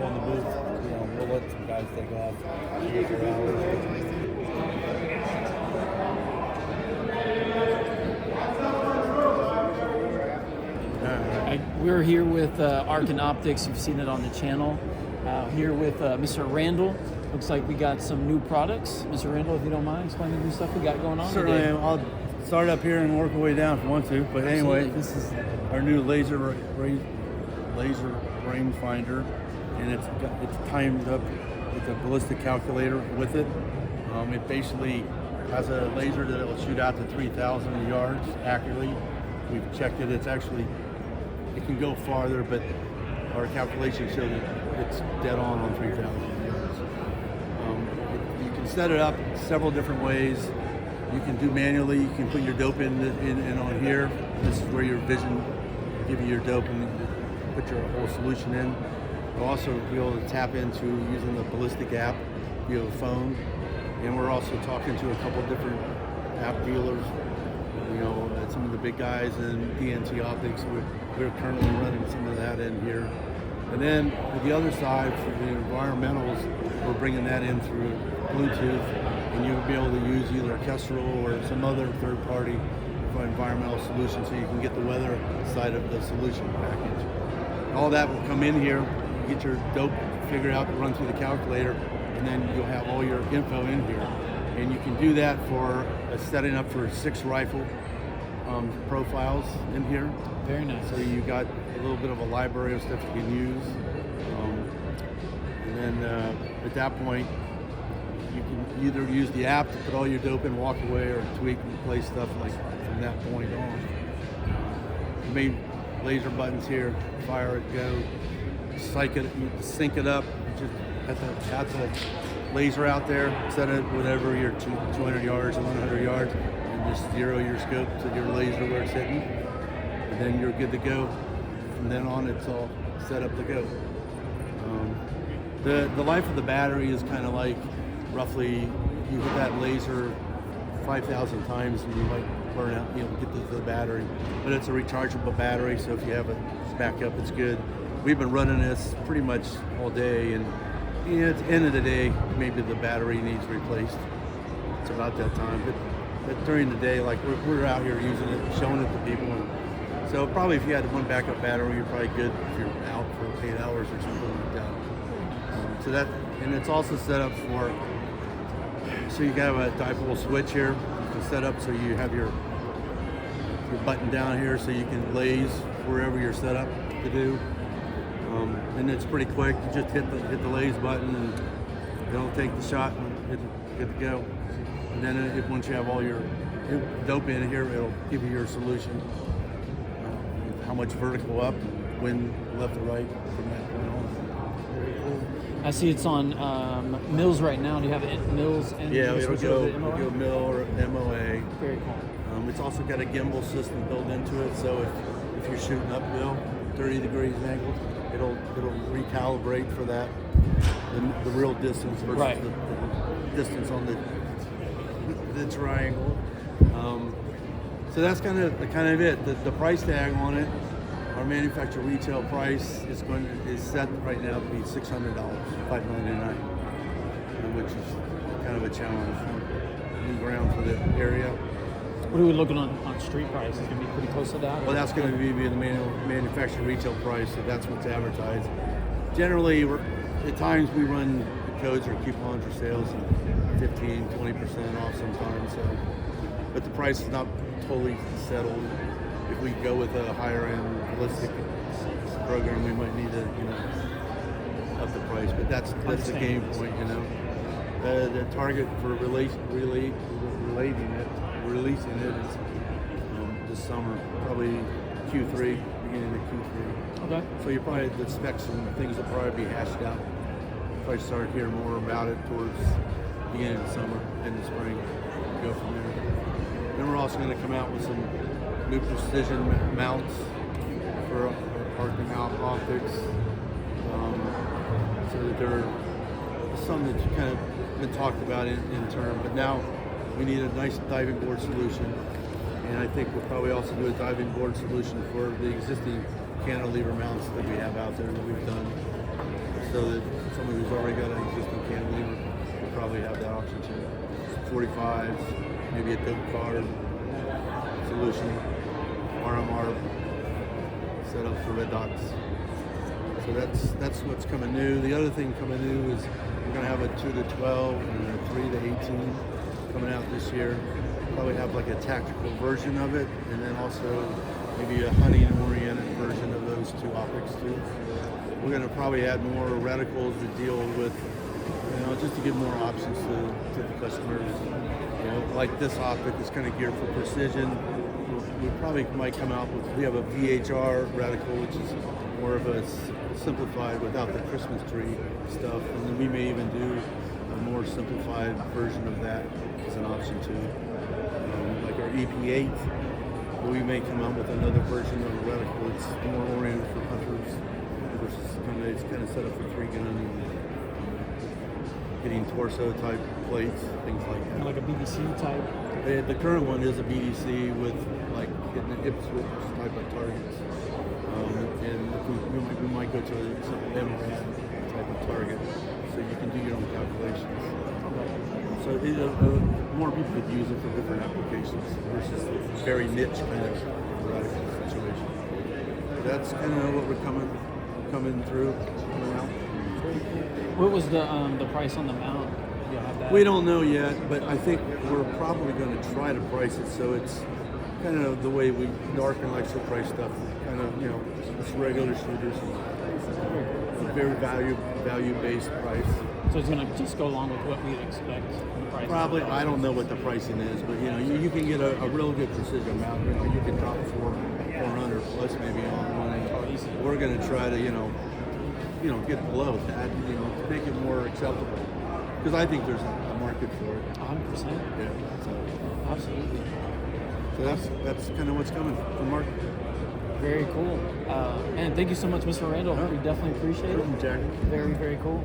in the booth. We'll let some guys take off. Get their hours. We're here with Arken Optics. You've seen it on the channel. Here with Mr. Randall. Looks like we got some new products. Mr. Randall, if you don't mind, explain the new stuff we got going on Certainly. today. I'll start up here and work our way down if you want to. But anyway, Absolutely. this is our new laser rangefinder, and it's timed up with a ballistic calculator with it. It basically has a laser that will shoot out to 3,000 yards accurately. We've checked it. It's actually, it can go farther, but our calculations show that it's dead on 3,000 yards. You can set it up several different ways. You can do manually. You can put your dope in on here. This is where your vision give you your dope and put your whole solution in. You'll also be able to tap into using the ballistic app via a phone. And we're also talking to a couple different app dealers. Some of the big guys in DNT Optics. We're currently running some of that in here. And then the other side, for the environmentals, we're bringing that in through Bluetooth, and you'll be able to use either Kestrel or some other third party for environmental solution, so you can get the weather side of the solution package. All that will come in here. You get your dope figured out, run through the calculator, and then you'll have all your info in here. And you can do that for setting up for 6 rifle profiles in here. Very nice. So you got a little bit of a library of stuff you can use. And then at that point, you can either use the app to put all your dope in, walk away, or tweak and play stuff like from that point on. The main laser buttons here, fire it, go, sync it up, just at the laser out there, set it whatever your 200 yards or 100 yards, and just zero your scope to your laser where it's hitting, and then you're good to go. From then on, it's all set up to go. The life of the battery is kind of like roughly you hit that laser 5,000 times and you might burn out, get the battery. But it's a rechargeable battery, so if you have it back up, it's good. We've been running this pretty much all day, and at the end of the day, maybe the battery needs replaced. It's about that time. But during the day, like we're out here using it, showing it to people. So probably if you had one backup battery, you're probably good if you're out for 8 hours or something like that. And it's also set up for, so you have a dipole switch here. You can set up so you have your button down here so you can laze wherever you're set up to do. And it's pretty quick. You just hit the laze button and it'll take the shot and it's good to go. And then once you have all your dope in here, it'll give you your solution. How much vertical up, wind left or right from that point on. I see it's on mills right now. Do you have it mills? And yeah, it'll go mill or MOA. Very cool. It's also got a gimbal system built into it, so if you're shooting uphill, 30 degrees angle, it'll recalibrate for that, the real distance versus the distance on the triangle. So that's kind of it. The price tag on it, our manufacturer retail price is set right now to be $600, $599, which is kind of a challenge, new ground for the area. What are we looking on street price? Is it going to be pretty close to that? Well, that's going to be the manufacturer retail price, so that's what's advertised. Generally, at times we run codes or coupons or sales of 15, 20% off sometimes. So, but the price is not totally settled. If we go with a higher end ballistic program, we might need to, up the price. But that's the game point, The target for releasing it is this summer, probably Q3, beginning of Q3. Okay. So you probably, the specs and things will probably be hashed out. Probably start hearing more about it towards the beginning of summer and the spring. Go from there. Then we're also going to come out with some new precision mounts for Arken optics. So that there are some that you kind of been talked about in term, but now we need a nice diving board solution. And I think we'll probably also do a diving board solution for the existing cantilever mounts that we have out there that we've done. so that someone who's already got an existing cantilever will probably have that option too. 45s, maybe a dope card solution, RMR setup for red dots. So that's what's coming new. The other thing coming new is we're going to have a 2 to 12 and a 3 to 18 coming out this year. Probably have like a tactical version of it, and then also maybe a hunting-oriented version of those two optics too. We're going to probably add more reticles to deal with, just to give more options to the customers. Like this optic is kind of geared for precision. We probably might come out with, we have a VHR reticle, which is more of a simplified without the Christmas tree stuff, and then we may even do a more simplified version of that as an option too. Like our EP8, we may come out with another version of a reticle that's more oriented for hunters versus it's kind of set up for 3-gun and hitting torso type plates, things like that. Like a BDC type? The current one is a BDC with like hitting an Ipswich type of targets. And if we might go to a simple MRAD type of target, so you can do your own calculations. So more people could use it for different applications versus very niche kind of radical situation. That's kind of what we're coming out. What was the price on the mount? You have that? We don't know yet, but I think we're probably going to try to price it so it's kind of the way Arken likes to price stuff. Kind of, it's regular shooters, a very value-based price. So it's going to just go along with what we'd expect the price. Probably, I don't know what the pricing is, but you can get a real good precision mount. You can drop 400 plus maybe on one. We're going to try to get below that, to make it more acceptable. Because I think there's a market for it. 100%. Yeah. So Absolutely. that's kind of what's coming from market. Very cool. And thank you so much, Mr. Randall. We definitely appreciate it. Jack. Very, very cool.